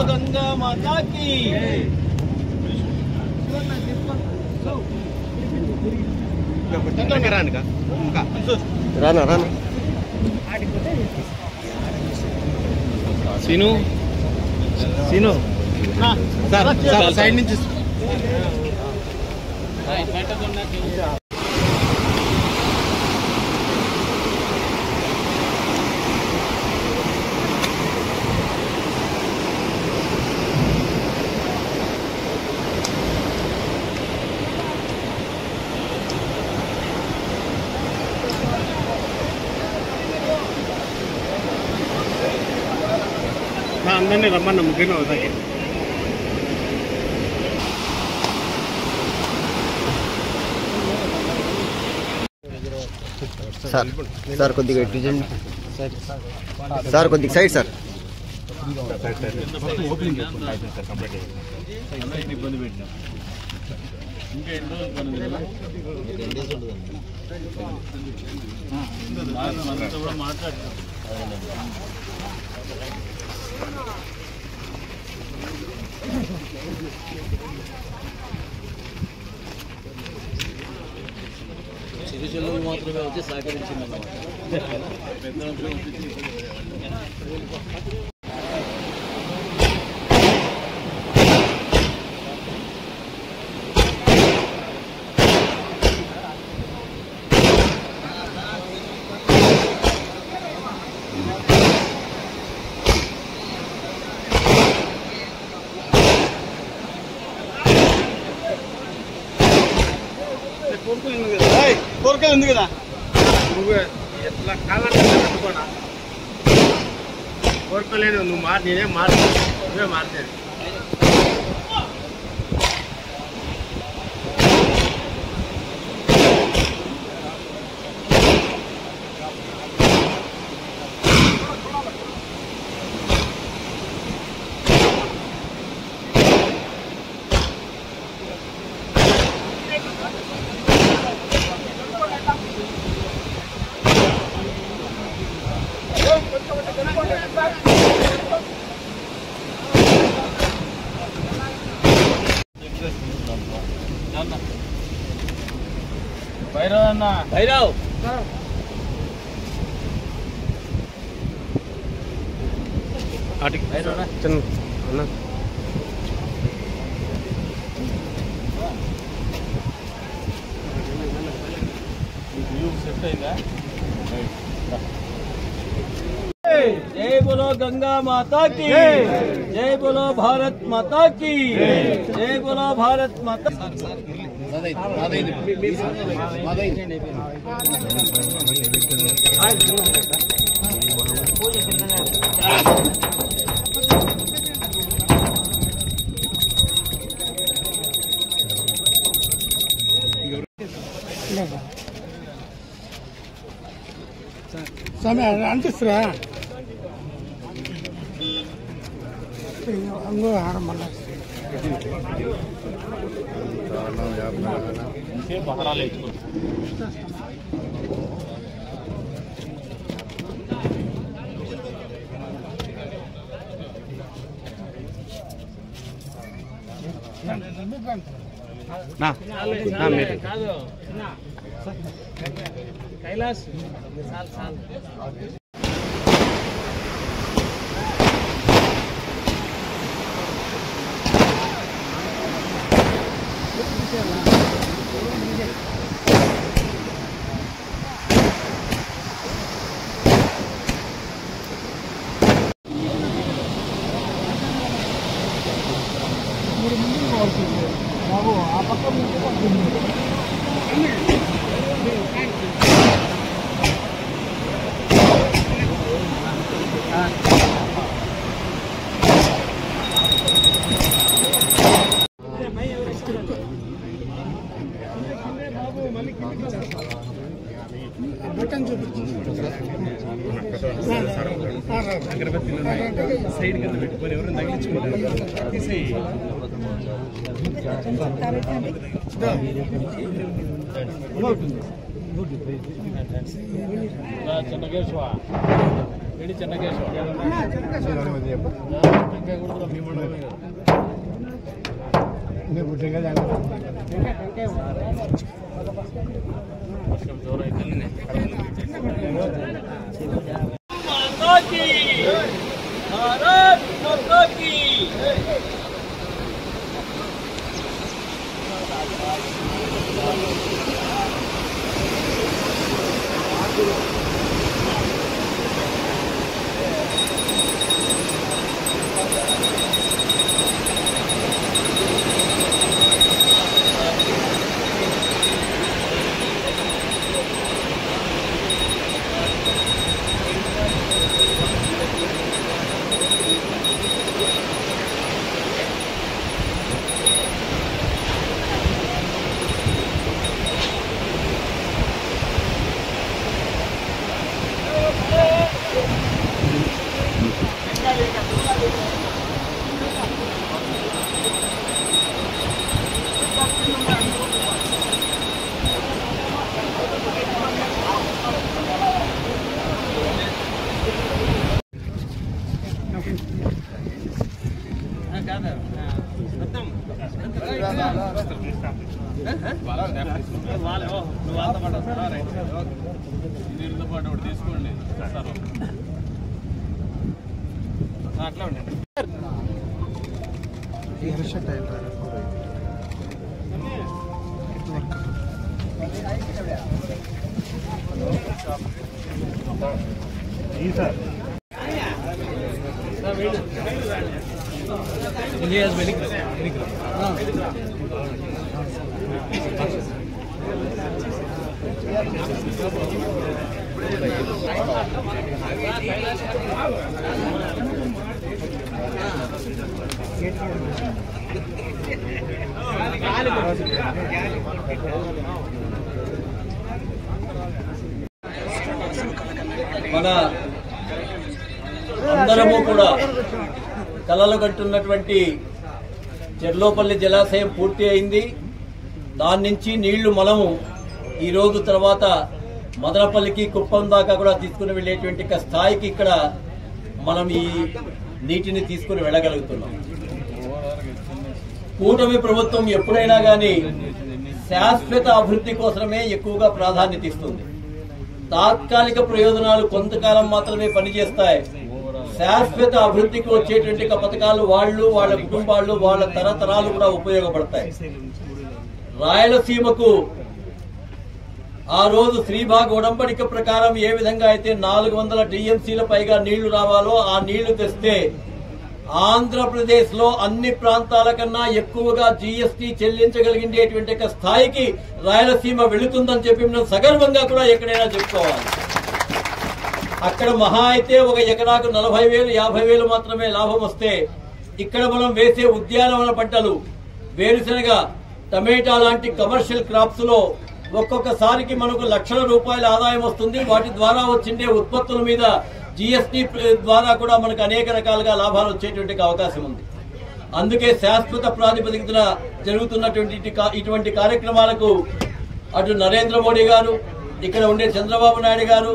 गंगा माता की राना राना सीनू सीनू sir side నుంచి అందరినీ రమ్మన్న ముగ్గురు అవుతాయి సార్ సార్ కొద్దిగా ఇటు చేయండి సార్ కొద్దిగా సైడ్ సార్ ఇబ్బంది పెట్టినా ఇంకా ఎన్ని రోజులు పని కూడా మాట్లాడుతున్నాం చిరుచెల్లు మాత్రమే వచ్చి సహకరించిందన్నమాట కోరిక ఉంది కదా నువ్వు ఎట్లా కావాలంటే కూడా కోరుకోలేదు నువ్వు నేనేం నువ్వే మాట్లాడు భైరవ్ అన్న భైరవ్ जय बोलो गंगा माता की, जय बोलो भारत माता की, जय बोलो भारत माता। समय अंटिस्रा अंगो हार मल्ला कैलाश బాబు ఆ పక్క బటన్ చూపించండి సైడ్ కింద పెట్టుకొని ఎవరైనా తగిలించుకుంటారు తీసేయి చెన్నకేశ్వ రెడీ చెన్నకేశ్వ माता की, भारत माता की। తీసుకోండి అట్లా ఉండండి మన అందరము కూడా కలలు కట్టున్నటువంటి చెర్లోపల్లి జలాశయం పూర్తి అయింది. దాని నుంచి నీళ్లు మనము ఈ రోజు తర్వాత మదనపల్లికి కుప్పం దాకా కూడా తీసుకుని వెళ్ళేటువంటి స్థాయికి ఇక్కడ మనం ఈ నీటిని తీసుకుని వెళ్ళగలుగుతున్నాం. కూటమి ప్రభుత్వం ఎప్పుడైనా గానీ శాశ్వత అభివృద్ధి కోసమే ఎక్కువగా ప్రాధాన్యత ఇస్తుంది. తాత్కాలిక ప్రయోజనాలు కొంతకాలం మాత్రమే పనిచేస్తాయి. శాశ్వత అభివృద్ధికి వచ్చేటువంటి పథకాలు వాళ్ళు, వాళ్ళ కుటుంబాలు, వాళ్ళ తరతరాలు కూడా ఉపయోగపడతాయి. రాయలసీమకు ఆ రోజు శ్రీభాగ్ ఒడంబడిక ప్రకారం ఏ విధంగా అయితే 400 టీఎంసీల పైగా నీళ్లు రావాలో ఆ నీళ్లు తెస్తే ఆంధ్రప్రదేశ్ లో అన్ని ప్రాంతాల కన్నా ఎక్కువగా జీఎస్టీ చెల్లించగలిగేటువంటి స్థాయికి రాయలసీమ వెళుతుందని చెప్పి మనం సగర్వంగా కూడా ఎక్కడైనా చెప్పుకోవాలి. అక్కడ మహా అయితే ఒక ఎకరాకు 40,000, 50,000 మాత్రమే లాభం వస్తే ఇక్కడ మనం వేసే ఉద్యానవన పంటలు, వేరుశనగ, టమేటా లాంటి కమర్షియల్ క్రాప్స్ లో ఒక్కొక్కసారికి మనకు లక్షల రూపాయల ఆదాయం వస్తుంది. వాటి ద్వారా వచ్చిండే ఉత్పత్తుల మీద జీఎస్టీ ద్వారా కూడా మనకు అనేక రకాలుగా లాభాలు వచ్చేటువంటి అవకాశం ఉంది. అందుకే శాశ్వత ప్రాతిపదికన జరుగుతున్నటువంటి ఇటువంటి కార్యక్రమాలకు అటు నరేంద్ర మోడీ గారు, ఇక్కడ ఉండే చంద్రబాబు నాయుడు గారు,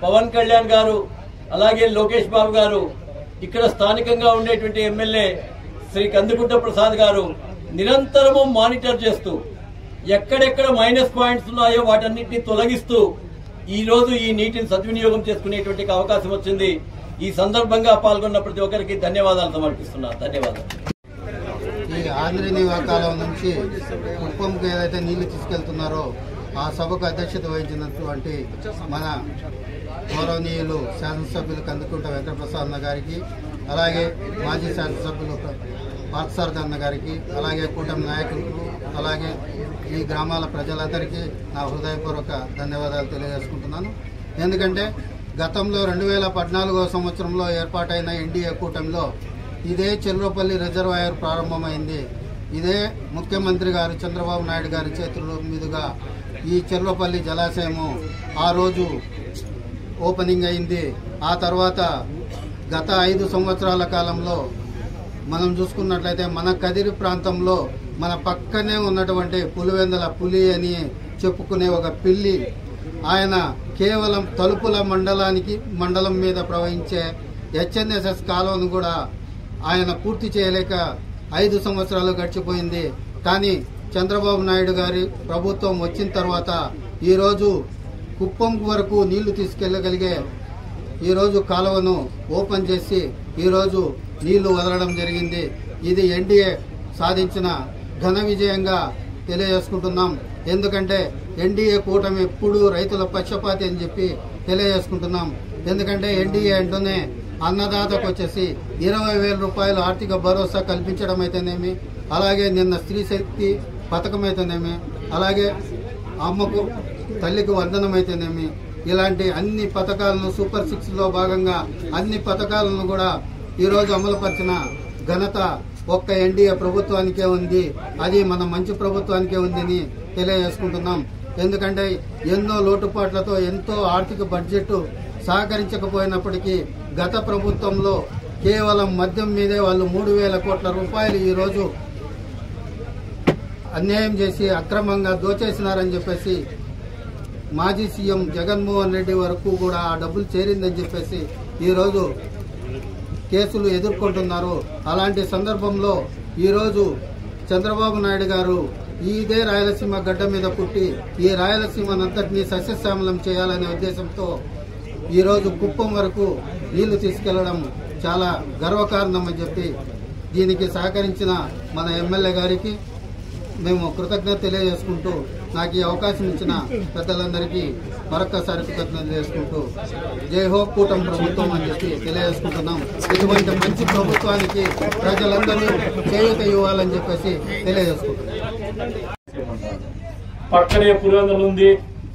పవన్ కళ్యాణ్ గారు, అలాగే లోకేష్ బాబు గారు, ఇక్కడ స్థానికంగా ఉండేటువంటి ఎమ్మెల్యే శ్రీ కందుకుంట ప్రసాద్ గారు నిరంతరము మానిటర్ చేస్తూ ఎక్కడెక్కడ మైనస్ పాయింట్స్ ఉన్నాయో వాటన్నిటిని తొలగిస్తూ ఈ రోజు ఈ నీటిని సద్వినియోగం చేసుకునేటువంటి అవకాశం వచ్చింది. ఈ సందర్భంగా పాల్గొన్న ప్రతి ఒక్కరికి ధన్యవాదాలు సమర్పిస్తున్నారు. ధన్యవాదాలు. ఈ ఆంధ్రనీవా కాలం నుంచి కుప్పంకు ఏదైతే నీళ్లు తీసుకెళ్తున్నారో ఆ సభకు అధ్యక్షత వహించినటువంటి మన గౌరవనీయులు శాసనసభ్యులు కందుకుంట వెంకటప్రసాద్ అన్న గారికి, అలాగే మాజీ శాసనసభ్యులు పార్థసారథి అన్న గారికి, అలాగే కూటమి నాయకులకు, అలాగే ఈ గ్రామాల ప్రజలందరికీ నా హృదయపూర్వక ధన్యవాదాలు తెలియజేసుకుంటున్నాను. ఎందుకంటే గతంలో 2014 సంవత్సరంలో ఏర్పాటైన ఎన్డీఏ కూటమిలో ఇదే చెర్లోపల్లి రిజర్వాయర్ ప్రారంభమైంది. ఇదే ముఖ్యమంత్రి గారు చంద్రబాబు నాయుడు గారి చేతుల మీదుగా ఈ చెర్లోపల్లి జలాశయము ఆ రోజు ఓపెనింగ్ అయింది. ఆ తర్వాత గత 5 సంవత్సరాల కాలంలో మనం చూసుకున్నట్లయితే మన కదిరి ప్రాంతంలో మన పక్కనే ఉన్నటువంటి పులివెందుల పులి అని చెప్పుకునే ఒక పిల్లి, ఆయన కేవలం తలుపుల మండలం మీద ప్రవహించే హెచ్ఎన్ఎస్ఎస్ కాలువను కూడా ఆయన పూర్తి చేయలేక 5 సంవత్సరాలు గడిచిపోయింది. కానీ చంద్రబాబు నాయుడు గారి ప్రభుత్వం వచ్చిన తర్వాత ఈరోజు కుప్పం వరకు నీళ్లు తీసుకెళ్లగలిగే ఈరోజు కాలువను ఓపెన్ చేసి ఈరోజు నీళ్లు వదలడం జరిగింది. ఇది ఎన్డీఏ సాధించిన ఘన విజయంగా తెలియజేసుకుంటున్నాం. ఎందుకంటే ఎన్డీఏ కూటమి ఎప్పుడు రైతుల పక్షపాతి అని చెప్పి తెలియజేసుకుంటున్నాం. ఎందుకంటే ఎన్డీఏ అంటూనే అన్నదాతకు వచ్చేసి 20,000 రూపాయలు ఆర్థిక భరోసా కల్పించడం అయితేనేమి, అలాగే నిన్న స్త్రీ శక్తి పథకం అయితేనేమి, అలాగే అమ్మకు తల్లికి వందనం అయితేనేమి, ఇలాంటి అన్ని పథకాలను సూపర్ 6 లో భాగంగా అన్ని పథకాలను కూడా ఈరోజు అమలుపరిచిన ఘనత ఒక్క ఎన్డీఏ ప్రభుత్వానికే ఉంది. అది మన మంచి ప్రభుత్వానికే ఉందని తెలియజేసుకుంటున్నాం. ఎందుకంటే ఎన్నో లోటుపాట్లతో ఎంతో ఆర్థిక బడ్జెట్ సహకరించకపోయినప్పటికీ గత ప్రభుత్వంలో కేవలం మద్యం మీదే వాళ్ళు 3,000 కోట్ల రూపాయలు ఈరోజు అన్యాయం చేసి అక్రమంగా దోచేసినారని చెప్పేసి మాజీ సీఎం జగన్మోహన్ రెడ్డి వరకు కూడా ఆ డబ్బులు చేరిందని చెప్పేసి ఈరోజు కేసులు ఎదుర్కొంటున్నారు. అలాంటి సందర్భంలో ఈరోజు చంద్రబాబు నాయుడు గారు ఇదే రాయలసీమ గడ్డ మీద పుట్టి ఈ రాయలసీమనంతటినీ సస్యశ్యామలం చేయాలనే ఉద్దేశంతో ఈరోజు కుప్పం వరకు నీళ్లు తీసుకెళ్లడం చాలా గర్వకారణం అని చెప్పి దీనికి సహకరించిన మన ఎమ్మెల్యే గారికి మేము కృతజ్ఞత తెలియజేసుకుంటూ నాకు ఈ అవకాశం ఇచ్చిన పెద్దలందరికీ మరొక్కసారి కృతజ్ఞత చేసుకుంటూ జై హో కూటమి ప్రభుత్వం అని చెప్పి తెలియజేసుకుంటున్నాం. ఇటువంటి మంచి ప్రభుత్వానికి ప్రజలందరూ చేయూత ఇవ్వాలని చెప్పేసి తెలియజేసుకుంటున్నాం. పక్కనే పులివెందులు ఉంది.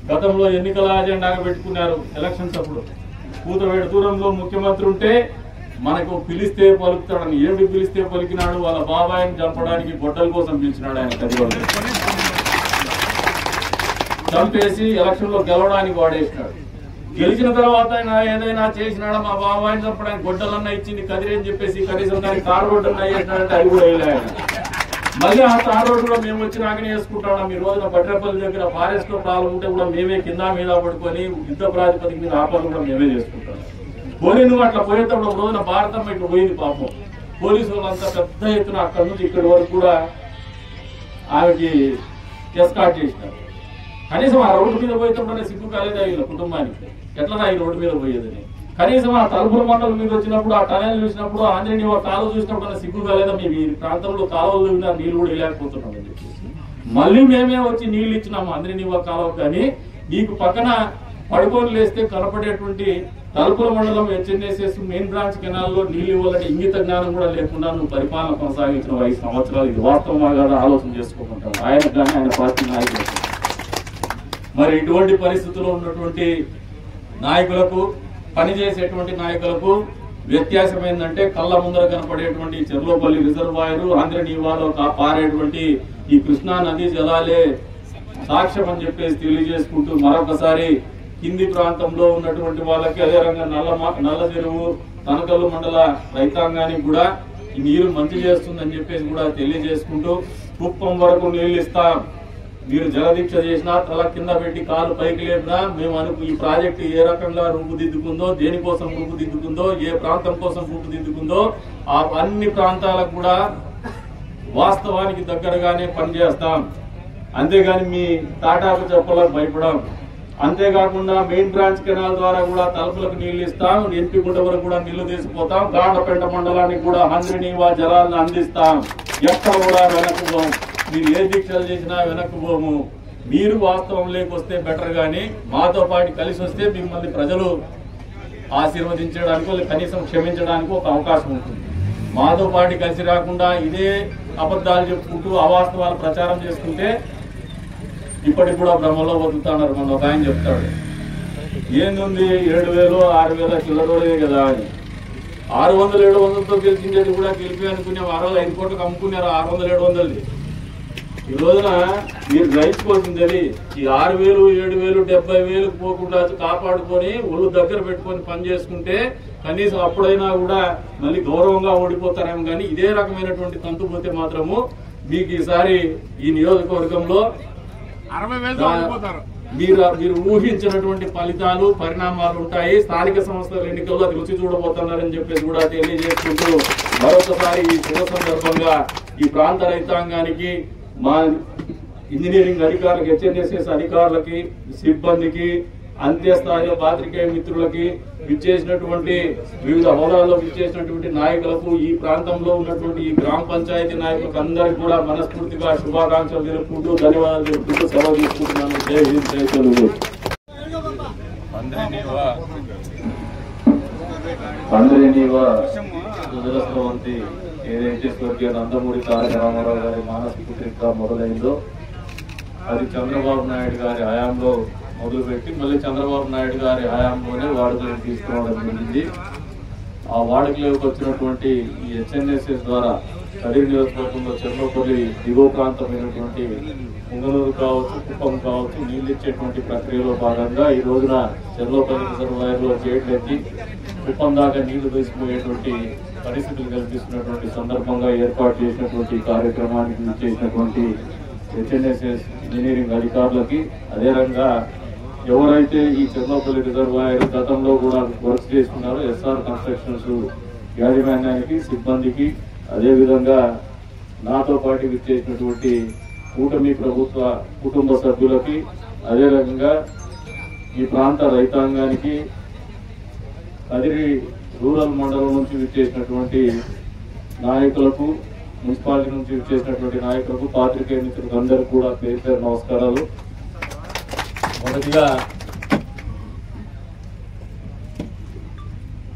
గతంలో ఎన్నికల అజెండాగా పెట్టుకున్నారు ఎలక్షన్స్ అప్పుడు. కూతవేడు దూరంలో ముఖ్యమంత్రి ఉంటే మనకు పిలిస్తే పలుకుతాడని, ఏమిటి పిలిస్తే పలికినాడు? వాళ్ళ బాబాయిని చంపడానికి గొడ్డల కోసం పిలిచినాడు ఆయన. కదివాడు చంపేసి ఎలక్షన్ లో గెలవడానికి వాడేసినాడు. గెలిచిన తర్వాత ఆయన ఏదైనా చేసినాడా? మా బాబాయిని చంపడానికి గొడ్డలన్నా ఇచ్చింది కదిరి అని చెప్పేసి కనీసం దానికి తాడు రోడ్డన్నా వేసినాడంటే అది కూడా వేయలే ఆయన. మళ్ళీ ఆ తాడు రోడ్డు కూడా మేము వచ్చినాకనే వేసుకుంటాం. ఈ రోజున బట్రేపల్లి దగ్గర ఫారెస్ట్ లో ప్రాబ్లం ఉంటే కూడా మేమే కింద మీద పడుకొని యుద్ధ ప్రాతిపదిక మీద ఆపలు కూడా మేమే చేసుకుంటాం. పోనీ నువ్వు అట్లా పోయేటప్పుడు ఒక రోజున భారతం ఇట్లా పోయింది పాపం. పోలీసు వాళ్ళంతా పెద్ద ఎత్తున అక్కడి నుంచి ఇక్కడి వరకు కూడా ఆమెకి ఎస్కార్ట్ చేసినారు. కనీసం ఆ రోడ్డు మీద పోయేటప్పుడే సిగ్గు కాలేదా వీళ్ళ కుటుంబానికి? ఎట్లా ఈ రోడ్డు మీద పోయేదని కనీసం ఆ తలుపుల మండలం మీద వచ్చినప్పుడు ఆ టనల్ చూసినప్పుడు ఆంజనేయ కాలువ చూసినప్పుడు అన్న సిగ్గుగా లేదా మీ ప్రాంతంలో కాలువలు నీళ్ళు కూడా వెళ్ళలేకపోతున్నాం అని చెప్పేసి మళ్ళీ మేమే వచ్చి నీళ్లు ఇచ్చినాము ఆంజనేయ కాలువ. కానీ నీకు పక్కన పడుకొని లేస్తే కనపడేటువంటి తలుపుల మండలం హెచ్ఎన్ఎస్ఎస్ మెయిన్ బ్రాంచ్ కెనాల్లో నీళ్లు ఇవ్వాలంటే ఇంగిత జ్ఞానం కూడా లేకుండా నువ్వు పరిపాలన కొనసాగించిన 5 సంవత్సరాలు ఇది వాస్తవమా కాదా ఆలోచన చేసుకోకుంటాను ఆయన కానీ ఆయన పార్టీ నాయకులు. మరి ఇటువంటి పరిస్థితుల్లో ఉన్నటువంటి నాయకులకు పనిచేసేటువంటి నాయకులకు వ్యత్యాసం ఏంటంటే కళ్ళ ముందర కనపడేటువంటి చెర్లోపల్లి రిజర్వాయర్ ఆంధ్రనీవాలో పారేటువంటి ఈ కృష్ణా నదీ జలాలే సాక్ష్యం అని చెప్పేసి తెలియజేసుకుంటూ మరొకసారి కింది ప్రాంతంలో ఉన్నటువంటి వాళ్ళకి అదే రంగా నల్ల చెరువు తనకల్లు మండల రైతాంగానికి కూడా ఈ నీరు మంచి చేస్తుందని చెప్పేసి కూడా తెలియజేసుకుంటూ కుప్పం వరకు నీళ్లు ఇస్తాం మీరు జలదీక్ష చేసినా తల కింద పెట్టి కాలు పైకి లేపినా మేము ఈ ప్రాజెక్టు ఏ రకంగా రూపుదిద్దుకుందో దేనికోసం రూపుదిద్దుకుందో ఏ ప్రాంతం కోసం రూపుదిద్దుకుందో ఆ అన్ని ప్రాంతాలకు కూడా వాస్తవానికి దగ్గరగానే పనిచేస్తాం. అంతేగాని మీ తాటాకు చెప్పలకు భయపడం. అంతేకాకుండా మెయిన్ బ్రాంచ్ కెనాల్ ద్వారా కూడా తలుపులకు నీళ్లు ఇస్తాం. ఎంపీ గుంట వరకు కూడా నీళ్లు తీసుకుపోతాం. గాండపేట మండలానికి కూడా ఆంధ్రనీవా జలాలను అందిస్తాం. ఎక్కడ కూడా వెనక్కుపోం. మీరు ఏ దీక్షలు చేసినా వెనక్కుపోము. మీరు వాస్తవం లేకొస్తే బెటర్ గానీ మాతో పాటు కలిసి వస్తే మిమ్మల్ని ప్రజలు ఆశీర్వదించడానికి కనీసం క్షమించడానికి ఒక అవకాశం ఉంటుంది. మాతో పాటు కలిసి రాకుండా ఇదే అబద్ధాలు చెప్పుకుంటూ అవాస్తవాలు ప్రచారం చేసుకుంటే ఇప్పటికి కూడా భ్రమలో బతుకుతున్నారు. మన ఒక ఆయన చెప్తాడు ఏంది 7,000 6,000 చిల్లరోడే కదా అని. 600 700తో గెలిచిండేది కూడా గెలిపి అనుకునే 5 కోట్లకు అమ్ముకున్నారు 600 700. ఈ రోజున మీరు రైతుకోసింది ఈ 6,000 7,000 70,000 పోకుండా కాపాడుకొని ఒళ్ళు దగ్గర పెట్టుకొని పని చేసుకుంటే కనీసం అప్పుడైనా కూడా మళ్ళీ గౌరవంగా ఓడిపోతారేమో. కానీ ఇదే రకమైనటువంటి తంతు పోతే మాత్రము మీకు ఈసారి ఈ నియోజకవర్గంలో మీరు ఊహించినటువంటి ఫలితాలు పరిణామాలు ఉంటాయి. స్థానిక సంస్థల ఎన్నికల్లో రుచి చూడబోతున్నారని చెప్పేసి కూడా తెలియజేసుకుంటూ మరొకసారి ఈ శుభ సందర్భంగా ఈ ప్రాంత రైతాంగానికి మా ఇంజనీరింగ్ అధికారులకు హెచ్ఎన్ఎస్ఎస్ అధికారులకి సిబ్బందికి అంత్యస్థాయిలో పాత్రికేయ మిత్రులకి విచ్చేసినటువంటి వివిధ హోదాల్లో విచ్చేసినటువంటి నాయకులకు ఈ ప్రాంతంలో ఉన్నటువంటి ఈ గ్రామ పంచాయతీ నాయకులకు అందరికీ కూడా మనస్ఫూర్తిగా శుభాకాంక్షలు తెలుపుకుంటూ ధన్యవాదాలు తెలుపుకుంటూ సెలవు తీసుకుంటున్నాను. జై హింద్ జై తెలుగు. ఆంధ్రనీవా సుదరస్రవంతి ఏదైతే స్వర్గీయ నందమూరి తారక రామారావు గారి మానసిక పుత్రిక మొదలైందో అది చంద్రబాబు నాయుడు గారి హయాంలో మొదలుపెట్టి మళ్ళీ చంద్రబాబు నాయుడు గారి హయాంలోనే వాడుకలకు తీసుకురావడం జరిగింది. ఆ వాడుకలోకి వచ్చినటువంటి ఈ హెచ్ఎన్ఎస్ఎస్ ద్వారా కదిరి నియోజకవర్గంలో చెర్లోపల్లి దిగువ ప్రాంతమైనటువంటి పుంగనూరు కావచ్చు కుప్పం కావచ్చు నీళ్ళు ఇచ్చేటువంటి ప్రక్రియలో భాగంగా ఈ రోజున చెర్లోపల్లి రిజర్వాయర్లో గేట్లు ఎత్తి కుప్పం దాకా నీళ్లు తీసుకుపోయేటువంటి పరిస్థితులు కల్పిస్తున్నటువంటి సందర్భంగా ఏర్పాటు చేసినటువంటి కార్యక్రమానికి చేసినటువంటి హెచ్ఎన్ఎస్ఎస్ ఇంజనీరింగ్ అధికారులకి అదే రకంగా ఎవరైతే ఈ చెర్లోపల్లి రిజర్వాయర్ గతంలో కూడా వర్క్ చేస్తున్నారో ఎస్ఆర్ కన్స్ట్రక్షన్స్ యాజమాన్యానికి సిబ్బందికి అదేవిధంగా నాతో పాటు విచ్చేసినటువంటి కూటమి ప్రభుత్వ కుటుంబ సభ్యులకి అదే రకంగా ఈ ప్రాంత రైతాంగానికి కదిరి రూరల్ మండలం నుంచి విచ్చేసినటువంటి నాయకులకు మున్సిపాలిటీ నుంచి విచ్చేసినటువంటి నాయకులకు పాత్రికేయ మిత్రులకు అందరికీ కూడా పేరు పేరు నమస్కారాలు. మొదటిగా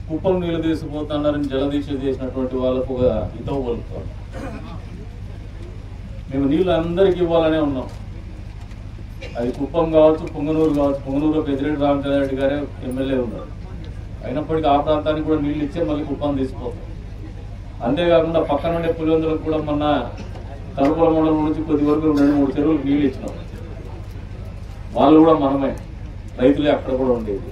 కుప్పం నీళ్లు తీసుకుపోతున్నారని జలదీక్ష చేసినటువంటి వాళ్ళకు ఒక హితవు పలుకుతాం. మేము నీళ్లు అందరికీ ఇవ్వాలనే ఉన్నాం. అది కుప్పం కావచ్చు పుంగనూరు కావచ్చు. పుంగనూరులో పెద్దిరెడ్డి రామచంద్రారెడ్డి గారే ఎమ్మెల్యే ఉన్నారు. అయినప్పటికీ ఆ ప్రాంతానికి కూడా నీళ్లు ఇచ్చే మళ్ళీ కుప్పం తీసుకుపోతాం. అంతేకాకుండా పక్కన ఉండే పులివెందులకు కూడా మొన్న తలుపుల మండలం నుంచి కొద్ది వరకు 2-3 చెరువులకు నీళ్లు ఇచ్చినాం. వాళ్ళు కూడా మనమే రైతులే అక్కడ కూడా ఉండేది.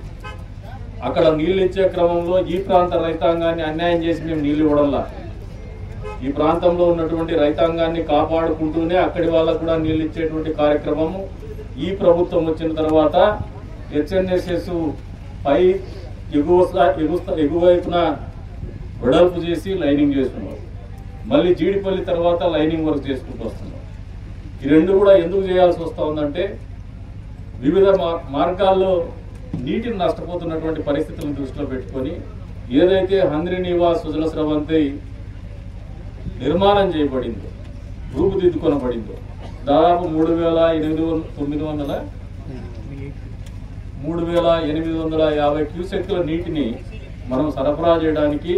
అక్కడ నీళ్లు ఇచ్చే క్రమంలో ఈ ప్రాంత రైతాంగాన్ని అన్యాయం చేసి మేము నీళ్లు ఇవ్వడంలా ఈ ప్రాంతంలో ఉన్నటువంటి రైతాంగాన్ని కాపాడుకుంటూనే అక్కడి వాళ్ళకు కూడా నీళ్లు ఇచ్చేటువంటి కార్యక్రమము ఈ ప్రభుత్వం వచ్చిన తర్వాత హెచ్ఎన్ఎస్ఎస్ పై ఎగువైపున వెడల్పు చేసి లైనింగ్ చేస్తున్నారు. మళ్ళీ జీడిపల్లి తర్వాత లైనింగ్ వర్క్ చేసుకుంటూ వస్తున్నారు. ఈ రెండు కూడా ఎందుకు చేయాల్సి వస్తూ ఉందంటే వివిధ మార్గాల్లో నీటిని నష్టపోతున్నటువంటి పరిస్థితులను దృష్టిలో పెట్టుకొని ఏదైతే హంద్రి నివాస్ సుజల స్రవంతి నిర్మాణం చేయబడిందో, రూపుదిద్దుకొనబడిందో, దాదాపు 3,850 క్యూసెక్కుల నీటిని మనం సరఫరా చేయడానికి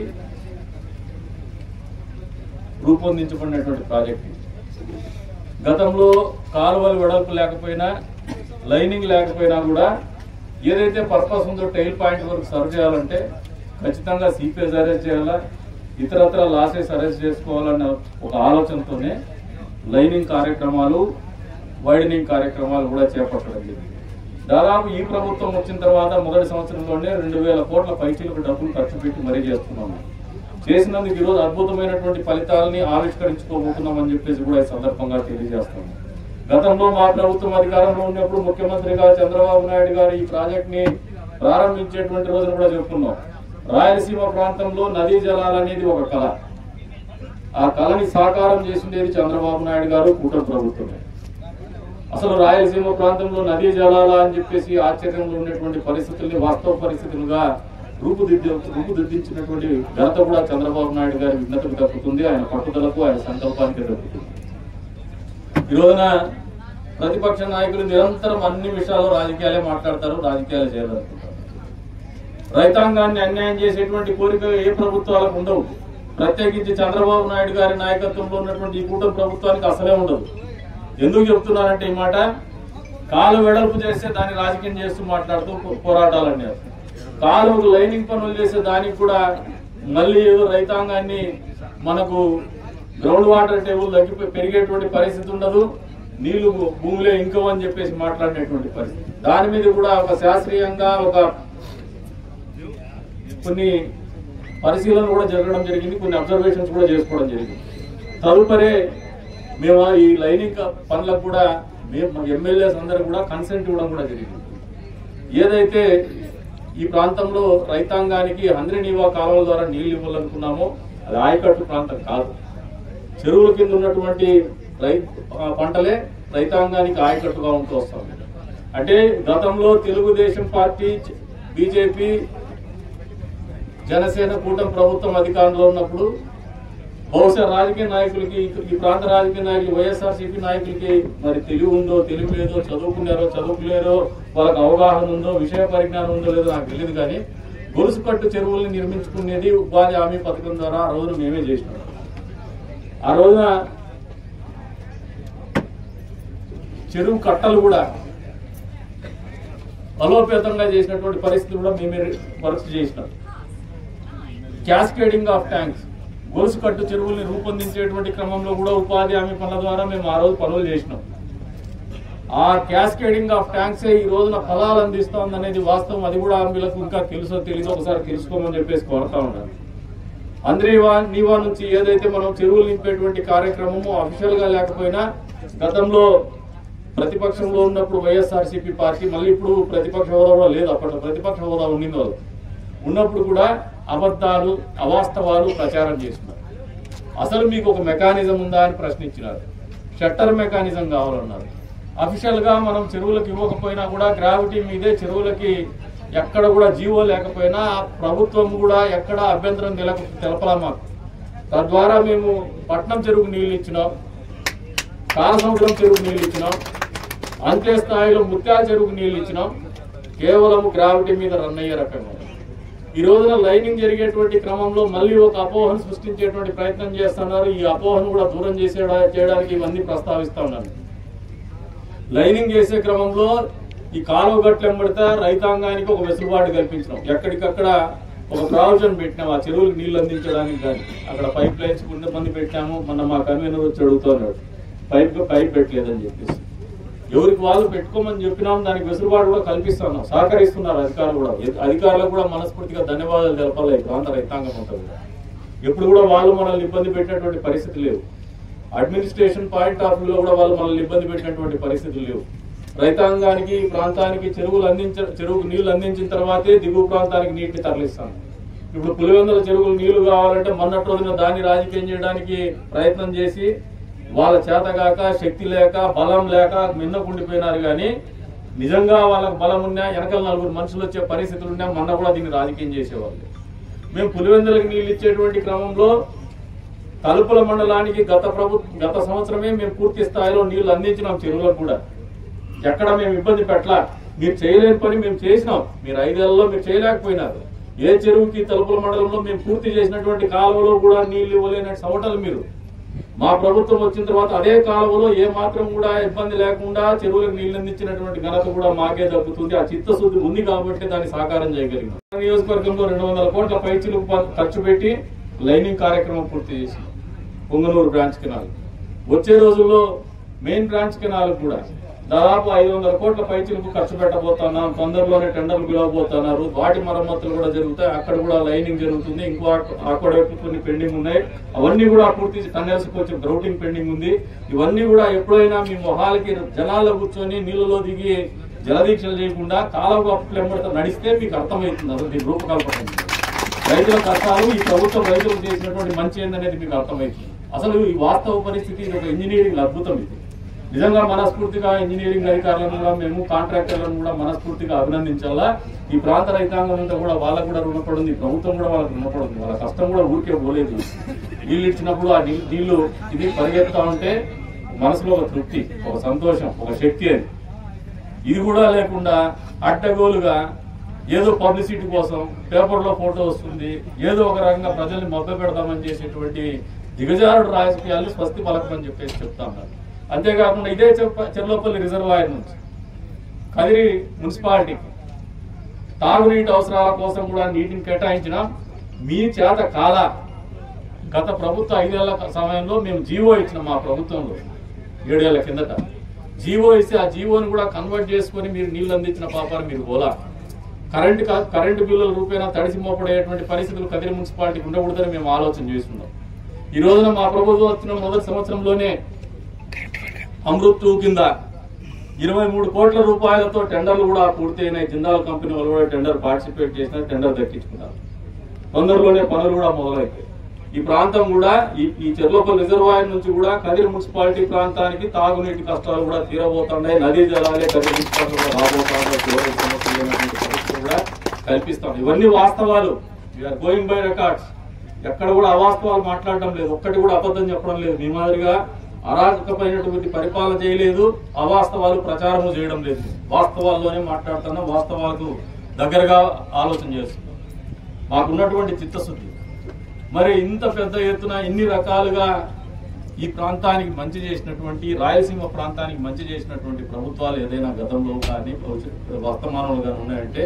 రూపొందించబడినటువంటి ప్రాజెక్టు. గతంలో కాలువలు వెడల్పు లేకపోయినా, లైనింగ్ లేకపోయినా కూడా ఏదైతే పర్పస్ ఉందో టైల్ పాయింట్ వరకు సర్వ్ చేయాలంటే ఖచ్చితంగా సీపేజ్ అరెస్ట్ చేయాలా, ఇతరత్ర లాసెస్ అరెస్ట్ చేసుకోవాలన్న ఒక ఆలోచనతోనే లైనింగ్ కార్యక్రమాలు, వైడనింగ్ కార్యక్రమాలు కూడా చేపట్టడం జరిగింది. దాదాపు ఈ ప్రభుత్వం వచ్చిన తర్వాత మొదటి సంవత్సరంలోనే 2,000 కోట్ల పైచీలకు డబ్బులు ఖర్చు పెట్టి మరీ చేస్తున్నాము. చేసినందుకు ఈరోజు అద్భుతమైనటువంటి ఫలితాలని ఆవిష్కరించుకోబోతున్నామని చెప్పేసి కూడా ఈ సందర్భంగా తెలియజేస్తాము. గతంలో మా ప్రభుత్వం అధికారంలో ఉన్నప్పుడు ముఖ్యమంత్రిగా చంద్రబాబు నాయుడు గారు ఈ ప్రాజెక్ట్ ని ప్రారంభించేటువంటి రోజున కూడా చెప్పుకున్నాం. రాయలసీమ ప్రాంతంలో నదీ జలాలు అనేది ఒక కళ. ఆ కళని సాకారం చేసిండేది చంద్రబాబు నాయుడు గారు, కూటమి ప్రభుత్వమే. అసలు రాయలసీమ ప్రాంతంలో నదీ జలాల అని చెప్పేసి ఆశ్చర్యంలో ఉండేటువంటి పరిస్థితుల్ని వాస్తవ పరిస్థితులుగా రూపుదిద్దించినటువంటి ఘనత కూడా చంద్రబాబు నాయుడు గారి విఘ్నతకు దక్కుతుంది, ఆయన పట్టుదలకు, ఆయన సంకల్పానికి దక్కుతుంది. ఈ రోజున ప్రతిపక్ష నాయకులు నిరంతరం అన్ని విషయాల్లో రాజకీయాలే మాట్లాడతారు, రాజకీయాలు చేయాలనుకుంటారు. రైతాంగాన్ని అన్యాయం చేసేటువంటి కోరిక ఏ ప్రభుత్వాలకు ఉండవు. ప్రత్యేకించి చంద్రబాబు నాయుడు గారి నాయకత్వంలో ఉన్నటువంటి ఈ కూటమి ప్రభుత్వానికి అసలే ఉండదు. ఎందుకు చెప్తున్నారంటే ఈ మాట, కాలు వెడల్పు చేస్తే దాన్ని రాజకీయం చేస్తూ మాట్లాడుతూ పోరాటాలు అన్నారు. కాలువకు లైనింగ్ పనులు చేసే దానికి కూడా మళ్ళీ ఏదో రైతాంగాన్ని మనకు గ్రౌండ్ వాటర్ టేబుల్ తగ్గిపోయి పెరిగేటువంటి పరిస్థితి ఉండదు, నీళ్లు భూమిలో ఇంకవని చెప్పేసి మాట్లాడినటువంటి పరిస్థితి. దాని మీద కూడా ఒక శాస్త్రీయంగా ఒక కొన్ని పరిశీలన కూడా జరగడం జరిగింది, కొన్ని అబ్జర్వేషన్స్ కూడా చేసుకోవడం జరిగింది. తదుపరి మేము ఈ లైనింగ్ పనులకు కూడా మేము ఎమ్మెల్యేస్ అందరూ కూడా కన్సెంట్ ఇవ్వడం కూడా జరిగింది. ఏదైతే ఈ ప్రాంతంలో రైతాంగానికి హంద్రి నీవా కాలువల ద్వారా నీళ్లు ఇవ్వాలనుకున్నామో అది ఆయకట్టు ప్రాంతం కాదు. చెరువుల కింద ఉన్నటువంటి పంటలే రైతాంగానికి ఆయకట్టుగా ఉంటూ వస్తాం. అంటే గతంలో తెలుగుదేశం పార్టీ, బీజేపీ, జనసేన కూటమి ప్రభుత్వం అధికారంలో ఉన్నప్పుడు బహుశా రాజకీయ నాయకులకి, ఈ ప్రాంత రాజకీయ నాయకులు, వైఎస్ఆర్సీపీ నాయకులకి మరి తెలివి ఉందో తెలివి లేదో, చదువుకున్నారో చదువుకులేరో, వాళ్ళకి అవగాహన ఉందో, విషయ పరిజ్ఞానం ఉందో లేదో నాకు తెలియదు. కానీ గొలుసు కట్టు చెరువుల్ని నిర్మించుకునేది ఉపాధి హామీ పథకం ద్వారా ఆ రోజున మేమే చేసినాం. ఆ రోజున చెరువు కట్టలు కూడా బలోపేతంగా చేసినటువంటి పరిస్థితి కూడా మేమే వర్క్ చేసినాం. క్యాస్కేడింగ్ ఆఫ్ ట్యాంక్స్, గొలుసు కట్టు చెరువుల్ని రూపొందించేటువంటి క్రమంలో కూడా ఉపాధి హామీ పనుల ద్వారా మేము ఆ రోజు పనులు చేసినాం. ఆ క్యాస్కేడింగ్ ఆఫ్ ట్యాంక్సే ఈ రోజున ఫలాలు అందిస్తోందనేది వాస్తవం. అది కూడా వీళ్ళకు ఇంకా తెలుసో తెలీదో ఒకసారి తెలుసుకోమని చెప్పేసి కోరుతా ఉన్నాను. హంద్రి నీవా నుంచి ఏదైతే మనం చెరువులు నింపేటువంటి కార్యక్రమము అఫీషియల్ గా లేకపోయినా గతంలో ప్రతిపక్షంలో ఉన్నప్పుడు వైఎస్ఆర్సీపీ పార్టీ, మళ్ళీ ఇప్పుడు ప్రతిపక్ష హోదా కూడా లేదు, అప్పట్లో ప్రతిపక్ష హోదా ఉండింది వాళ్ళు ఉన్నప్పుడు కూడా అబద్ధాలు, అవాస్తవాలు ప్రచారం చేస్తున్నారు. అసలు మీకు ఒక మెకానిజం ఉందా అని ప్రశ్నించినారు. షట్టర్ మెకానిజం కావాలన్నారు. అఫీషియల్ గా మనం చెరువులకు ఇవ్వకపోయినా కూడా గ్రావిటీ మీదే చెరువులకి ఎక్కడ కూడా జీవో లేకపోయినా ప్రభుత్వం కూడా ఎక్కడ అభ్యంతరం తెలపలా మాకు. తద్వారా మేము పట్నం చెరువుకు నీళ్లు ఇచ్చినాం, కాలసముద్రం చెరువుకు నీళ్లు ఇచ్చినాం, అంతే స్థాయిలో ముత్యాల చెరువుకు నీళ్లు ఇచ్చినాం. కేవలం గ్రావిటీ మీద రన్ అయ్యే రకంగా ఈ రోజున లైనింగ్ జరిగేటువంటి క్రమంలో మళ్ళీ ఒక అపోహను సృష్టించేటువంటి ప్రయత్నం చేస్తున్నారు. ఈ అపోహను కూడా దూరం చేయడానికి ఇవన్నీ ప్రస్తావిస్తా ఉన్నాను. లైనింగ్ చేసే క్రమంలో ఈ కాలువ గట్లు ఎంబడితే రైతాంగానికి ఒక వెసులుబాటు కల్పించినాం. ఎక్కడికక్కడ ఒక ప్రావిజన్ పెట్టినాం ఆ చెరువులకు నీళ్లు అందించడానికి. కానీ అక్కడ పైప్ లైన్స్ కొంతమంది పెట్టాము. మొన్న మా కన్వీనర్ వచ్చి అడుగుతున్నాడు, పైప్ పెట్టలేదని చెప్పేసి. ఎవరికి వాళ్ళు పెట్టుకోమని చెప్పినాం, దానికి వెసులుబాటు కూడా కల్పిస్తున్నాం, సహకరిస్తున్నారు అధికారులు కూడా. అధికారులకు కూడా మనస్ఫూర్తిగా ధన్యవాదాలు తెలపాలి. ఈ ప్రాంత రైతాంగం అంతా కూడా ఎప్పుడు కూడా వాళ్ళు మనల్ని ఇబ్బంది పెట్టినటువంటి పరిస్థితి లేవు. అడ్మినిస్ట్రేషన్ పాయింట్ ఆఫ్ వ్యూలో కూడా వాళ్ళు మనల్ని ఇబ్బంది పెట్టినటువంటి పరిస్థితులు లేవు. రైతాంగానికి, ప్రాంతానికి చెరువుకు నీళ్లు అందించిన తర్వాతే దిగువ ప్రాంతానికి నీటిని తరలిస్తాం. ఇప్పుడు పులివెందుల చెరువులు నీళ్లు కావాలంటే మొన్నటి రోజున దాన్ని రాజకీయం చేయడానికి ప్రయత్నం చేసి వాళ్ళ చేతగాక, శక్తి లేక, బలం లేక మిన్నకుండిపోయినారు. కానీ నిజంగా వాళ్ళకి బలం ఉన్నా వెనకాల 4 మనుషులు వచ్చే పరిస్థితులు ఉన్నా మొన్న కూడా దీన్ని రాజకీయం చేసేవాళ్ళు. మేము పులివెందులకు నీళ్ళు ఇచ్చేటువంటి క్రమంలో తలుపుల మండలానికి గత సంవత్సరమే మేము పూర్తి స్థాయిలో నీళ్లు అందించినాం. చెరువులకు కూడా ఎక్కడ మేము ఇబ్బంది పెట్టలా. మీరు చేయలేని పని మేము చేసినాం. మీరు 5 ఏళ్లలో మీరు చేయలేకపోయినారు. ఏ చెరువుకి తలుపుల మండలంలో మేము పూర్తి చేసినటువంటి కాలువలో కూడా నీళ్లు ఇవ్వలేని సవటలు మీరు. మా ప్రభుత్వం వచ్చిన తర్వాత అదే కాలువలో ఏ మాత్రం కూడా ఇబ్బంది లేకుండా చెరువులకు నీళ్లు అందించినటువంటి ఘనత కూడా మాకే దక్కుతుంది. ఆ చిత్తశుద్ధి ఉంది కాబట్టి దాన్ని సాకారం చేయగలిగినాం. నియోజకవర్గంలో 200 కోట్ల పైచీలకు ఖర్చు పెట్టి లైనింగ్ కార్యక్రమం పూర్తి చేసినాం. పొంగనూరు బ్రాంచ్ కెనాల్ వచ్చే రోజుల్లో మెయిన్ బ్రాంచ్ కెనాల్ కూడా దాదాపు 500 కోట్ల పైచీలకు ఖర్చు పెట్టబోతున్నాం. తొందరలోనే టెండర్లు పిలవబోతున్నారు. వాటి మరమ్మతులు కూడా జరుగుతాయి. అక్కడ కూడా లైనింగ్ జరుగుతుంది. ఇంకో అక్కడ కొన్ని పెండింగ్ ఉన్నాయి. అవన్నీ కూడా పూర్తి టన్నెల్స్ వచ్చి గ్రౌటింగ్ పెండింగ్ ఉంది. ఇవన్నీ కూడా ఎప్పుడైనా మీ మొహాలకి జనాల్లో కూర్చొని నీళ్ళలో దిగి జలదీక్షలు చేయకుండా కాలువ అప్పులెంబడితో నడిస్తే మీకు అర్థమవుతుంది. అసలు దీని రూపకల్పన రైతుల కష్టాలు ఈ ప్రభుత్వం రైతులకు చేసినటువంటి మంచి ఏందనేది మీకు అర్థమవుతుంది. అసలు ఈ వాస్తవ పరిస్థితి ఇది ఒక ఇంజనీరింగ్ అద్భుతం. ఇది నిజంగా మనస్ఫూర్తిగా ఇంజనీరింగ్ అధికారులను కూడా మేము కాంట్రాక్టర్లను కూడా మనస్ఫూర్తిగా అభినందించాలా. ఈ ప్రాంత రైతాంగం అంతా కూడా వాళ్ళకు కూడా రుణపడింది. ప్రభుత్వం కూడా వాళ్ళకి రుణపడింది. వాళ్ళ కష్టం కూడా ఊరికే పోలేదు. నీళ్ళు ఇచ్చినప్పుడు ఆ నీళ్లు ఇది పరిగెత్తా ఉంటే మనసులో ఒక తృప్తి, ఒక సంతోషం, ఒక శక్తి. అది ఇది కూడా లేకుండా అడ్డగోలుగా ఏదో పబ్లిసిటీ కోసం పేపర్లో ఫోటో వస్తుంది, ఏదో ఒక రకంగా ప్రజల్ని మభ్య పెడదామని చేసేటువంటి దిగజారుడు రాజకీయాలు స్వస్తి పలకమని చెప్పేసి చెప్తా ఉన్నారు. అంతేకాకుండా ఇదే చెర్లోపల్లి రిజర్వాయర్ నుంచి కదిరి మున్సిపాలిటీకి తాగునీటి అవసరాల కోసం కూడా నీటిని కేటాయించిన మీ చేత కాల గత ప్రభుత్వ 5 ఏళ్ల సమయంలో మేము జీవో ఇచ్చిన మా ప్రభుత్వంలో 7 ఏళ్ల కిందట జీవో ఇస్తే ఆ జీవోని కూడా కన్వర్ట్ చేసుకుని మీరు నీళ్లు అందించిన పాపాన్ని మీరు పోలా. కరెంటు బిల్లుల రూపేణా తడిసి మోపడేటువంటి పరిస్థితులు కదిరి మున్సిపాలిటీకి ఉండకూడదని మేము ఆలోచన చేస్తున్నాం. ఈ రోజున మా ప్రభుత్వం వచ్చిన మొదటి సంవత్సరంలోనే అమృత్ 2 కింద 23 కోట్ల రూపాయలతో టెండర్లు కూడా పూర్తయినాయి. జిందాల్ కంపెనీ వాళ్ళు కూడా టెండర్ పార్టిసిపేట్ చేసిన టెండర్ దక్కించుకున్నారు. తొందరలోనే పనులు కూడా మొదలైతాయి. ఈ ప్రాంతం కూడా ఈ చెర్లోపల్లి రిజర్వాయర్ నుంచి కూడా కదిరి మున్సిపాలిటీ ప్రాంతానికి తాగునీటి కష్టాలు కూడా తీరబోతున్నాయి. నదీ జలాలే కదిరి మున్సిపాలిటీ కూడా రాబోతున్నాయి. పరిస్థితులు కూడా కల్పిస్తాం. ఇవన్నీ వాస్తవాలు. We are going by records. ఎక్కడ కూడా అవాస్తవాలు మాట్లాడడం లేదు. ఒక్కటి కూడా అబద్ధం చెప్పడం లేదు. మీ మాదిరిగా అరాజకమైనటువంటి పరిపాలన చేయలేదు. అవాస్తవాలు ప్రచారము చేయడం లేదు. వాస్తవాల్లోనే మాట్లాడుతున్నాం. వాస్తవాలకు దగ్గరగా ఆలోచన చేస్తున్నాం. మాకున్నటువంటి చిత్తశుద్ధి. మరి ఇంత పెద్ద ఎత్తున ఇన్ని రకాలుగా ఈ ప్రాంతానికి మంచి చేసినటువంటి రాయలసీమ ప్రాంతానికి మంచి చేసినటువంటి ప్రభుత్వాలు ఏదైనా గతంలో కానీ వర్తమానంలో కానీ ఉన్నాయంటే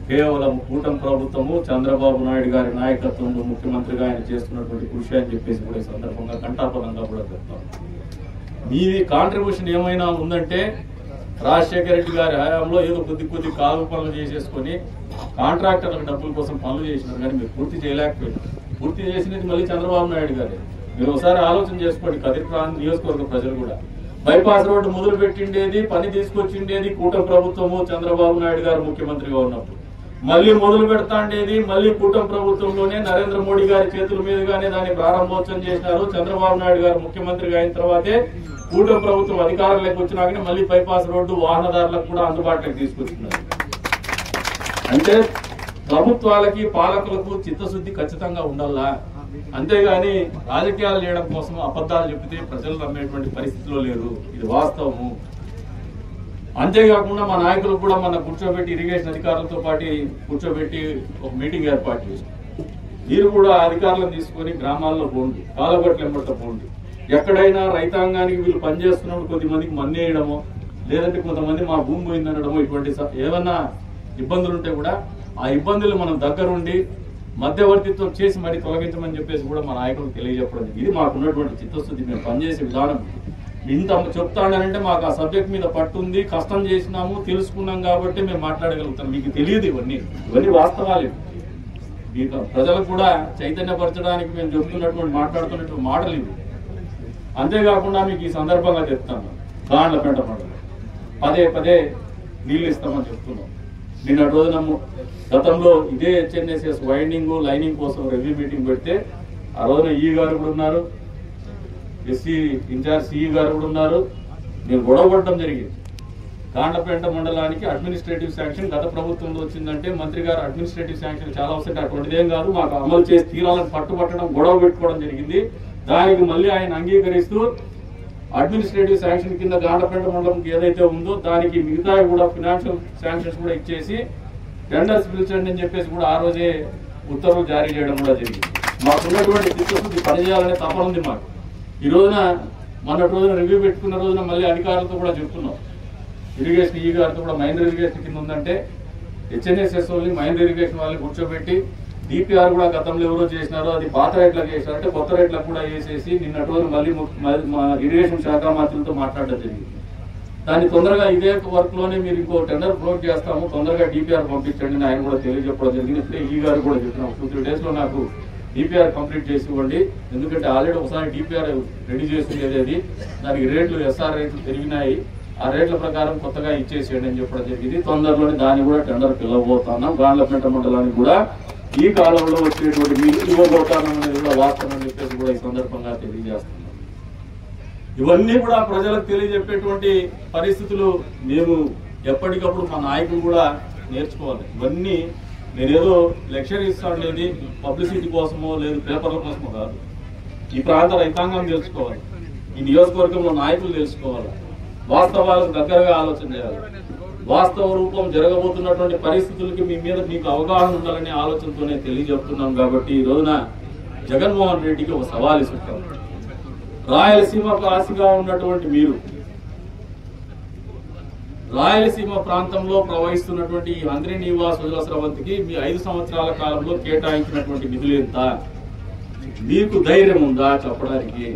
కేవలం కూటమి ప్రభుత్వము చంద్రబాబు నాయుడు గారి నాయకత్వంలో ముఖ్యమంత్రిగా ఆయన చేస్తున్నటువంటి కృషి అని చెప్పేసి కూడా ఈ సందర్భంగా కంఠాపదంగా కూడా చెప్తాం. మీది కాంట్రిబ్యూషన్ ఏమైనా ఉందంటే రాజశేఖర రెడ్డి గారి హయాంలో ఏదో కొద్ది కాలు పనులు చేసేసుకొని కాంట్రాక్టర్లకు డబ్బుల కోసం పనులు చేసినారు. కానీ మీరు పూర్తి చేయలేకపోయారు. పూర్తి చేసినది మళ్ళీ చంద్రబాబు నాయుడు గారు. మీరు ఒకసారి ఆలోచన చేసుకోండి. కదిరి ప్రాంత నియోజకవర్గ ప్రజలు కూడా బైపాస్ రోడ్డు మొదలు పెట్టిండేది, పని తీసుకొచ్చిండేది కూటమి ప్రభుత్వము చంద్రబాబు నాయుడు గారు ముఖ్యమంత్రిగా ఉన్నప్పుడు. మళ్ళీ మొదలు పెడతాండేది మళ్ళీ కూటమి ప్రభుత్వంలోనే నరేంద్ర మోడీ గారి చేతుల మీదుగానే దాన్ని ప్రారంభోత్సవం చేసినారు. చంద్రబాబు నాయుడు గారు ముఖ్యమంత్రిగా అయిన తర్వాతే కూటమి ప్రభుత్వం అధికారంలోకి వచ్చినాకనే మళ్ళీ బైపాస్ రోడ్డు వాహనదారులకు కూడా అందుబాటులోకి తీసుకొచ్చినారు. అంటే ప్రభుత్వాలకి పాలకులకు చిత్తశుద్ధి ఖచ్చితంగా ఉండాలా. అంతేగాని రాజకీయాలు చేయడం కోసం అబద్ధాలు చెప్తే ప్రజలు నమ్మేటువంటి పరిస్థితిలో లేరు. ఇది వాస్తవము. అంతేకాకుండా మా నాయకులు కూడా మన కూర్చోబెట్టి ఇరిగేషన్ అధికారులతో పాటు కూర్చోబెట్టి ఒక మీటింగ్ ఏర్పాటు చేశారు. మీరు కూడా అధికారులను తీసుకొని గ్రామాల్లో పోండి, కాలగొట్ల వెంబట పోండి. ఎక్కడైనా రైతాంగానికి వీళ్ళు పనిచేస్తున్నప్పుడు కొద్దిమందికి మన్నేయడమో లేదంటే కొంతమంది మా భూమి పోయిందనడమో ఇటువంటి ఏమన్నా ఇబ్బందులు ఉంటే కూడా ఆ ఇబ్బందులు మనం దగ్గరుండి మధ్యవర్తిత్వం చేసి మరి తొలగించమని చెప్పేసి కూడా మా నాయకులకు తెలియజెప్పడం. ఇది మాకున్నటువంటి చిత్తశుద్ధి. మేము పనిచేసే విధానం ఇంత చెప్తానంటే మాకు ఆ సబ్జెక్ట్ మీద పట్టుంది, కష్టం చేసినాము, తెలుసుకున్నాం కాబట్టి మేము మాట్లాడగలుగుతాం. మీకు తెలియదు ఇవన్నీ వాస్తవాలు. మీకు ప్రజలకు కూడా చైతన్యపరచడానికి మేము చెప్తున్నటువంటి మాట్లాడుతున్నటువంటి మాటలు ఇవి. అంతేకాకుండా మీకు ఈ సందర్భంగా చెప్తాను, గాండ్లపేట మండలం పదే నీళ్లు ఇస్తామని చెప్తున్నాం. నిన్న రోజున గతంలో ఇదే హెచ్ఎన్ఎస్ఎస్ వైండింగ్ లైనింగ్ కోసం రివ్యూ మీటింగ్ పెడితే ఆ రోజున ఈ గారు కూడా ఉన్నారు, ఎస్సీ ఇన్ఛార్జ్ సిఈ గారు కూడా ఉన్నారు. నేను గొడవ పడటం జరిగింది. గాండ్లపేట మండలానికి అడ్మినిస్ట్రేటివ్ శాంక్షన్ గత ప్రభుత్వంలో వచ్చిందంటే మంత్రి గారు అడ్మినిస్ట్రేటివ్ శాంక్షన్ చాలా వస్తుంది, అటువంటిదేం కాదు, మాకు అమలు చేసి తీరాలను పట్టుబట్టడం, గొడవ పెట్టుకోవడం జరిగింది. దానికి మళ్ళీ ఆయన అంగీకరిస్తూ అడ్మినిస్ట్రేటివ్ శాంక్షన్ కింద గాండ్లపేట మండలంకి ఏదైతే ఉందో దానికి మిగతా కూడా ఫినాన్షియల్ శాంక్షన్స్ కూడా ఇచ్చేసి టెండర్స్ పిలిచండి అని చెప్పేసి కూడా ఆ రోజే ఉత్తర్వులు జారీ చేయడం కూడా జరిగింది. మాకున్నటువంటి చిత్తశుద్ధి పనిచేయాలనే తపన ఉంది మాకు. ఈ రోజున మొన్నటి రోజున రివ్యూ పెట్టుకున్న రోజున మళ్ళీ అధికారులతో కూడా చెప్తున్నాం, ఇరిగేషన్ ఈ గారితో కూడా మహేంద్ర ఇరిగేషన్ కింద ఉందంటే హెచ్ఎన్ఎస్ఎస్ వాళ్ళని మహేంద్ర ఇరిగేషన్ వాళ్ళని కూర్చోబెట్టి డిపిఆర్ కూడా గతంలో ఎవరో చేసినారో అది పాత రేట్లకు చేసినారంటే కొత్త రేట్లకు కూడా వేసేసి నిన్నటి రోజు మళ్ళీ మా ఇరిగేషన్ శాఖ మంత్రులతో మాట్లాడడం జరిగింది. దాన్ని తొందరగా ఇదే వర్క్ లోనే మీరు ఇంకో టెండర్ ఫ్లోట్ చేస్తాము, తొందరగా డిపిఆర్ పంపించండి అని ఆయన కూడా తెలియజెప్పడం జరిగింది. ఇప్పుడే ఈ గారు కూడా చెప్పినాం 2-3 days లో నాకు డిపిఆర్ కంప్లీట్ చేసి ఇవ్వండి, ఎందుకంటే ఆల్రెడీ ఒకసారి డిపిఆర్ రెడీ చేసి దానికి రేట్లు ఎస్ఆర్ రేట్లు పెరిగినాయి, ఆ రేట్ల ప్రకారం కొత్తగా ఇచ్చేసేయండి అని చెప్పడం జరిగింది. తొందరలోనే దాన్ని కూడా టెండర్ పిలవబోతున్నాం. గాండ్లపేట మండలానికి కూడా ఈ కాలంలో వచ్చేటువంటి మీరు ఇవ్వబోతానం అనేది కూడా వాస్తవం అని చెప్పేసి కూడా ఈ సందర్భంగా తెలియజేస్తున్నాం. ఇవన్నీ కూడా ప్రజలకు తెలియజెప్పేటువంటి పరిస్థితులు మేము ఎప్పటికప్పుడు మా నాయకులు కూడా నేర్చుకోవాలి. ఇవన్నీ నేనేదో లెక్చర్ ఇస్తాను లేదు, పబ్లిసిటీ కోసమో లేదు పేపర్ల కోసమో కాదు. ఈ ప్రాంత రైతాంగం తెలుసుకోవాలి, ఈ నియోజకవర్గంలో నాయకులు తెలుసుకోవాలి, వాస్తవాలకు దగ్గరగా ఆలోచన చేయాలి. వాస్తవ రూపం జరగబోతున్నటువంటి పరిస్థితులకి మీ మీద మీకు అవగాహన ఉండాలనే ఆలోచనతోనే తెలియజెప్తున్నాం. కాబట్టి ఈ రోజున జగన్మోహన్ రెడ్డికి ఒక సవాల్ ఇస్తున్నాం. రాయలసీమకు ఆశగా ఉన్నటువంటి మీరు రాయలసీమ ప్రాంతంలో ప్రవహిస్తున్నటువంటి ఈ హంద్రీ నీవా సుజల స్రవంతికి మీ 5 సంవత్సరాల కాలంలో కేటాయించినటువంటి నిధులు ఎంత? మీకు ధైర్యం ఉందా చెప్పడానికి?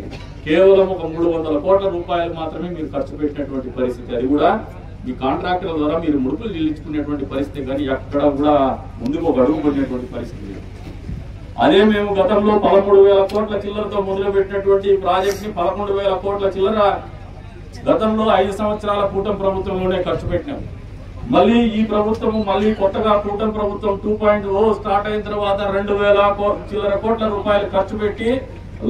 కేవలం ఒక 300 కోట్ల రూపాయలు మాత్రమే మీరు ఖర్చు పెట్టినటువంటి పరిస్థితి, అది కూడా మీ కాంట్రాక్టర్ల ద్వారా మీరు ముడుపులు చెల్లించుకునేటువంటి పరిస్థితి, కానీ ఎక్కడ కూడా ముందుకు ఒక అడుగు పడినటువంటి పరిస్థితి. అదే మేము గతంలో 13,000 కోట్ల చిల్లరతో మొదలుపెట్టినటువంటి ప్రాజెక్ట్ ని 11,000 కోట్ల చిల్లర గతంలో 5 సంవత్సరాల కూటమి ప్రభుత్వంలోనే ఖర్చు పెట్టినాం. మళ్ళీ ఈ ప్రభుత్వం మళ్ళీ కొత్తగా కూటమి ప్రభుత్వం 2.0 స్టార్ట్ అయిన తర్వాత 2,000 చిల్లర కోట్ల రూపాయలు ఖర్చు పెట్టి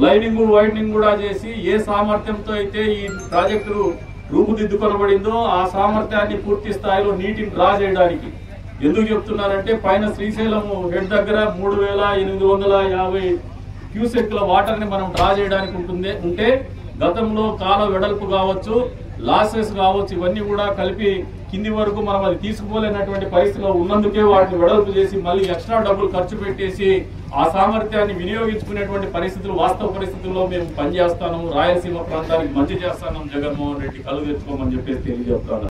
లైనింగ్ వైడనింగ్ కూడా చేసి ఏ సామర్థ్యంతో అయితే ఈ ప్రాజెక్టు రూపుదిద్దుకొనబడిందో ఆ సామర్థ్యాన్ని పూర్తి స్థాయిలో నీటిని డ్రా చేయడానికి. ఎందుకు చెప్తున్నారంటే పైన శ్రీశైలం హెడ్ దగ్గర 3,850 క్యూసెక్ల వాటర్ ని మనం డ్రా చేయడానికి ఉంటే గతంలో కాల వెడల్పు కావచ్చు, లాసెస్ కావచ్చు, ఇవన్నీ కూడా కలిపి కింది వరకు మనం అది తీసుకుపోలేనటువంటి పరిస్థితిలో ఉన్నందుకే వాటిని వెడల్పు చేసి మళ్ళీ ఎక్స్ట్రా డబ్బులు ఖర్చు పెట్టేసి ఆ సామర్థ్యాన్ని వినియోగించుకునేటువంటి పరిస్థితులు వాస్తవ పరిస్థితుల్లో మేము పనిచేస్తాము. రాయలసీమ ప్రాంతానికి మంచి చేస్తాను, జగన్మోహన్ రెడ్డి కళ్ళు తెచ్చుకోమని చెప్పేసి తెలియజేస్తాను.